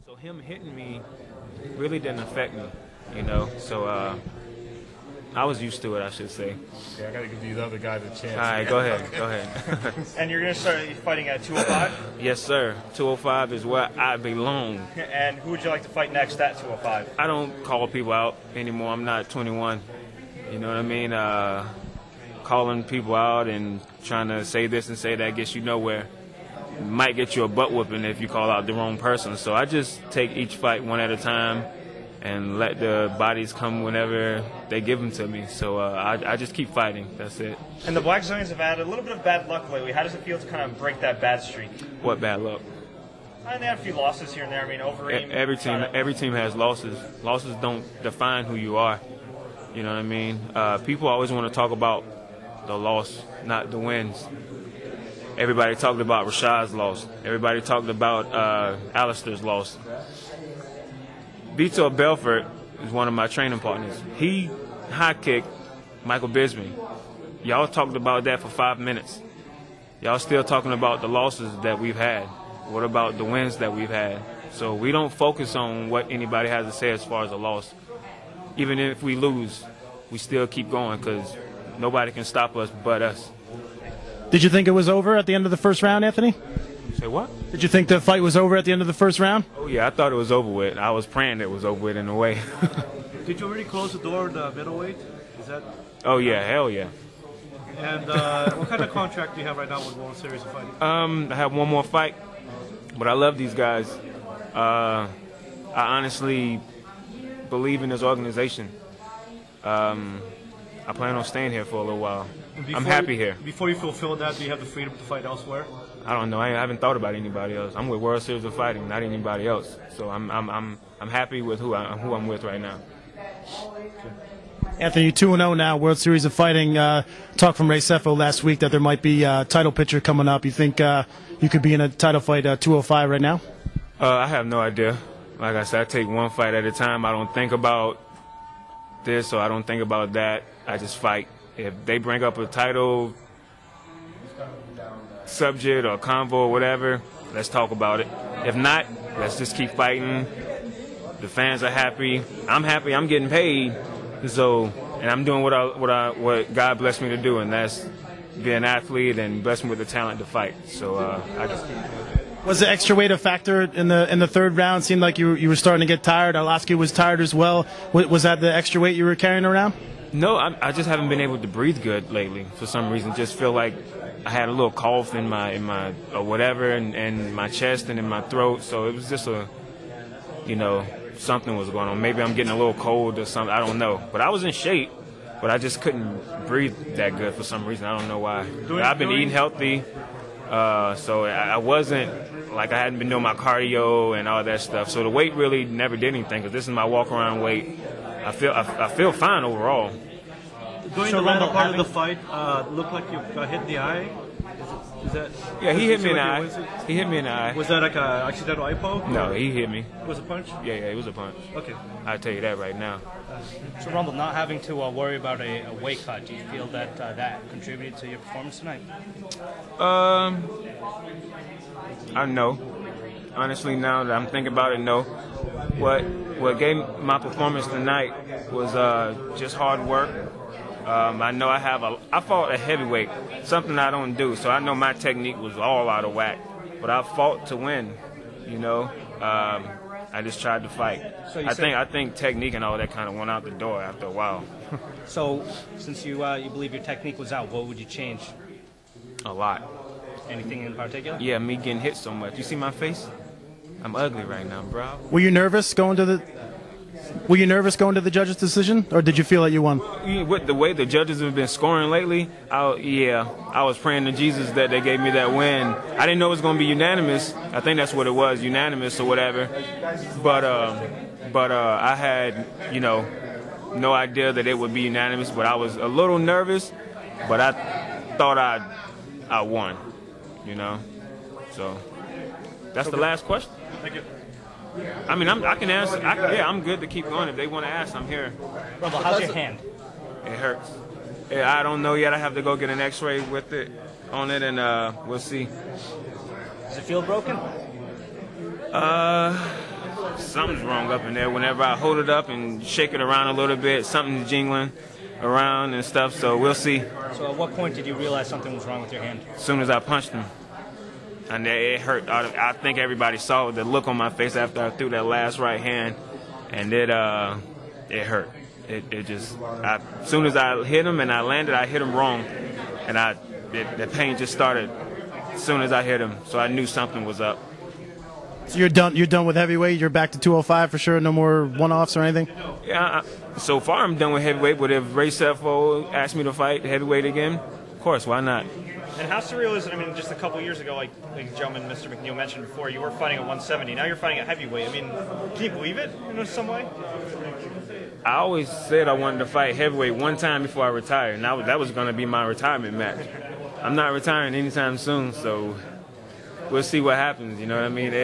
So him hitting me really didn't affect me, you know. So I was used to it, I should say. Okay, I got to give the other guy the chance. All right, go ahead. And you're going to start fighting at 205? Yes, sir. 205 is where I belong. And who would you like to fight next at 205? I don't call people out anymore. I'm not 21. You know what I mean? Calling people out and trying to say this and say that gets you nowhere. It might get you a butt whooping if you call out the wrong person. So I just take each fight one at a time and let the bodies come whenever they give them to me. So I just keep fighting. That's it. And the Blackzillians have had a little bit of bad luck lately. How does it feel to kind of break that bad streak? What bad luck? And they had a few losses here and there. I mean, Overeem. Every team has losses. Losses don't define who you are. You know what I mean? People always want to talk about the loss, not the wins. Everybody talked about Rashad's loss. Everybody talked about Alistair's loss. Vitor Belfort is one of my training partners. He high kicked Michael Bisping. Y'all talked about that for 5 minutes. Y'all still talking about the losses that we've had. What about the wins that we've had? So we don't focus on what anybody has to say as far as a loss. Even if we lose, we still keep going because nobody can stop us but us. Did you think it was over at the end of the first round, Anthony? Say what? Did you think the fight was over at the end of the first round? Oh, yeah, I thought it was over with. I was praying it was over with in a way. Did you already close the door to middleweight? Is that? Oh, yeah, hell yeah. And what kind of contract do you have right now with World Series of Fighting? I have one more fight, but I love these guys. I honestly believe in this organization. I plan on staying here for a little while. I'm happy here. Before you fulfill that, do you have the freedom to fight elsewhere? I don't know. I haven't thought about anybody else. I'm with World Series of Fighting, not anybody else. So I'm happy with who I'm with right now. Anthony, 2-0 now, World Series of Fighting. Talk from Ray Sefo last week that there might be a title picture coming up. You think you could be in a title fight at 205 right now? I have no idea. Like I said, I take one fight at a time. I don't think about this or I don't think about that. I just fight. If they bring up a title subject or convo or whatever, let's talk about it. If not, let's just keep fighting. The fans are happy. I'm happy. I'm getting paid. So, and I'm doing what God blessed me to do, and that's be an athlete and bless me with the talent to fight. So I just keep doing it. Was the extra weight a factor in the third round? Seemed like you were starting to get tired. Arlovski was tired as well. Was that the extra weight you were carrying around? No, I just haven't been able to breathe good lately for some reason. Just feel like I had a little cough in my or whatever, and my chest and in my throat. So it was just something was going on. Maybe I'm getting a little cold or something. I don't know. But I was in shape, but I just couldn't breathe that good for some reason. I don't know why. I've been eating healthy, so I wasn't like I hadn't been doing my cardio and all that stuff. So the weight really never did anything because this is my walk-around weight. I feel fine overall. During the latter part of the fight, looked like you got hit in the eye. Is that? Yeah, he hit me in the eye. He hit me in the eye. Was that like an accidental eye poke? No, he hit me. It was a punch? Yeah, it was a punch. Okay. I'll tell you that right now. So, Rumble, not having to worry about a weight cut, do you feel that that contributed to your performance tonight? I know. Honestly, now that I'm thinking about it, no. What gave my performance tonight was just hard work. I know I fought a heavyweight, something I don't do, so I know my technique was all out of whack. But I fought to win, you know. I just tried to fight. So I think technique and all that kind of went out the door after a while. So, since you believe your technique was out, what would you change? A lot. Anything in particular? Yeah, me getting hit so much. You see my face? I'm ugly right now, bro. Were you nervous going to the judges' decision, or did you feel like you won? With the way the judges have been scoring lately, I was praying to Jesus that they gave me that win. I didn't know it was going to be unanimous. I think that's what it was, unanimous or whatever. But I had, no idea that it would be unanimous. But I was a little nervous, but I thought I won, So that's the last question. Thank you. I mean, I can answer. I'm good to keep going. If they want to ask, I'm here. Rumble, how's your hand? It hurts. Yeah, I don't know yet. I have to go get an X-ray with it on it, and we'll see. Does it feel broken? something's wrong up in there. Whenever I hold it up and shake it around a little bit, something's jingling around and stuff. So we'll see. So at what point did you realize something was wrong with your hand? As soon as I punched him. And it hurt. I think everybody saw the look on my face after I threw that last right hand, and it hurt. It just, as soon as I hit him and I landed, I hit him wrong, and the pain just started as soon as I hit him. So I knew something was up. So you're done. You're done with heavyweight. You're back to 205 for sure. No more one-offs or anything. Yeah. So far, I'm done with heavyweight. But if Ray Sefo asked me to fight heavyweight again, of course, why not? And how surreal is it? I mean, just a couple years ago, like the gentleman, Mr. McNeil, mentioned before, you were fighting at 170. Now you're fighting at heavyweight. I mean, can you believe it in some way? I always said I wanted to fight heavyweight one time before I retired, and that was going to be my retirement match. I'm not retiring anytime soon, so we'll see what happens. You know what I mean?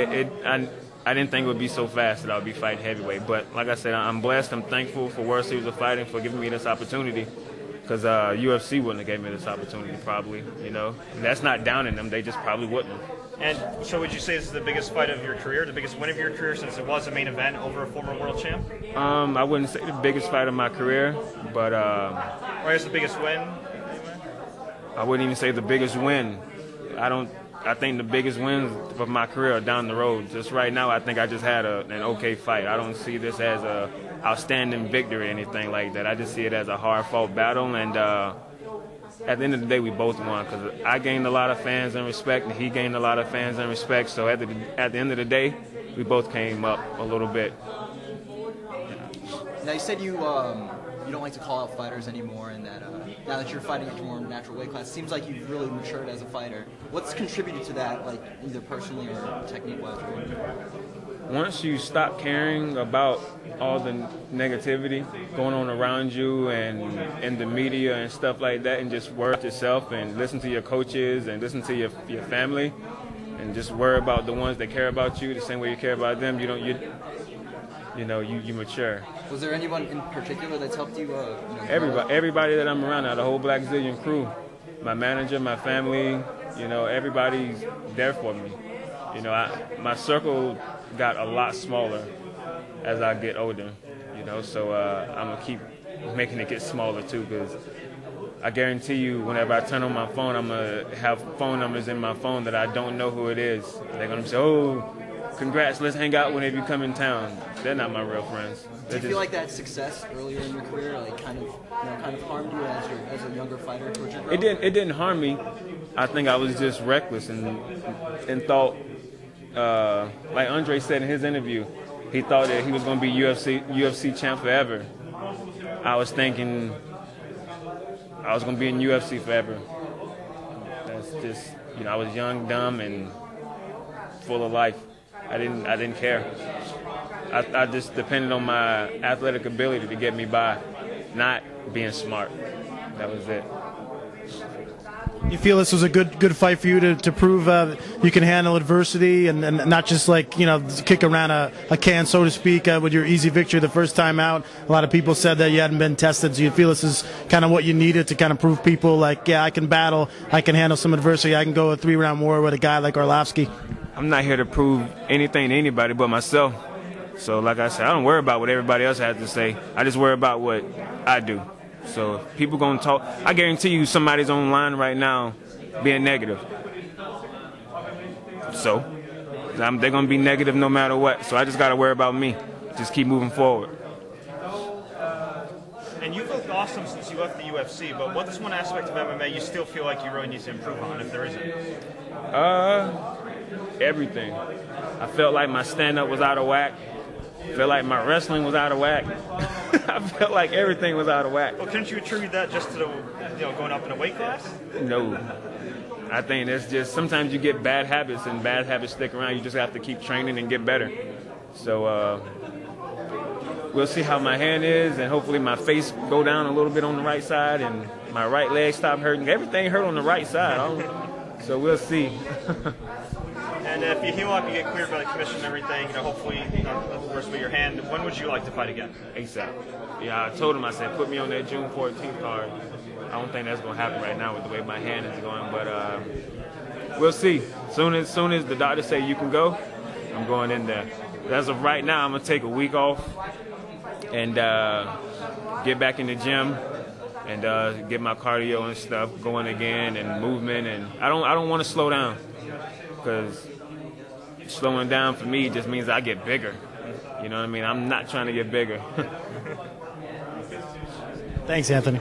I didn't think it would be so fast that I would be fighting heavyweight, but like I said, I'm blessed. I'm thankful for World Series of Fighting for giving me this opportunity. Because UFC wouldn't have gave me this opportunity probably, you know. And that's not downing them. They just probably wouldn't have. And so would you say this is the biggest fight of your career, the biggest win of your career since it was a main event over a former world champ? I wouldn't say the biggest fight of my career, but... or I guess the biggest win? I wouldn't even say the biggest win. I think the biggest wins of my career are down the road. Just right now, I think I just had an okay fight. I don't see this as a outstanding victory or anything like that. I just see it as a hard-fought battle, and at the end of the day, we both won because I gained a lot of fans and respect, and he gained a lot of fans and respect. So at the end of the day, we both came up a little bit. Now, you said you don't like to call out fighters anymore, and that now that you're fighting at your more natural weight class, it seems like you've really matured as a fighter. What's contributed to that, like either personally or technique-wise? Once you stop caring about all the negativity going on around you and in the media and stuff like that, and just worry yourself and listen to your coaches and listen to your family, and just worry about the ones that care about you the same way you care about them, you mature. Was there anyone in particular that's helped you? Everybody that I'm around, the whole Blackzillian crew, my manager, my family, everybody's there for me. My circle got a lot smaller as I get older, so I'm going to keep making it get smaller too, because I guarantee you whenever I turn on my phone, I'm going to have phone numbers in my phone that I don't know who it is. They're going to say, oh, congrats, let's hang out whenever you come in town. They're not my real friends. Do you feel like that success earlier in your career kind of harmed you as a younger fighter towards your growth? It didn't harm me. I think I was just reckless and thought, like Andrei said in his interview, he thought that he was going to be UFC champ forever. I was thinking I was going to be in UFC forever. That's just, I was young, dumb, and full of life. I didn't care. I just depended on my athletic ability to get me by, not being smart. That was it. You feel this was a good fight for you to prove you can handle adversity and not just kick around a can, so to speak, with your easy victory the first time out. A lot of people said that you hadn't been tested, so you feel this is kind of what you needed to kind of prove people like, yeah, I can battle, I can handle some adversity, I can go a 3-round war with a guy like Arlovski. I'm not here to prove anything to anybody but myself. So like I said, I don't worry about what everybody else has to say. I just worry about what I do. So if people going to talk, I guarantee you somebody's online right now being negative. So they're going to be negative no matter what. So I just got to worry about me. Just keep moving forward. And you've looked awesome since you left the UFC, but what is one aspect of MMA you still feel like you really need to improve on, if there isn't? Everything. I felt like my stand-up was out of whack. I felt like my wrestling was out of whack. I felt like everything was out of whack. Well, couldn't you attribute that just to going up in a weight class? No. I think that's just, sometimes you get bad habits, and bad habits stick around. You just have to keep training and get better. So we'll see how my hand is, and hopefully my face go down a little bit on the right side, and my right leg stop hurting. Everything hurt on the right side. So we'll see. And if you heal up, you get cleared by the commission and everything, hopefully, of course, with your hand, when would you like to fight again? ASAP. Yeah, I told him, I said, put me on that June 14th card. I don't think that's going to happen right now with the way my hand is going, but we'll see. Soon as the doctor say you can go, I'm going in there. as of right now, I'm gonna take a week off and get back in the gym and get my cardio and stuff going again and movement. And I don't want to slow down, because slowing down for me just means I get bigger. You know what I mean? I'm not trying to get bigger. Thanks, Anthony.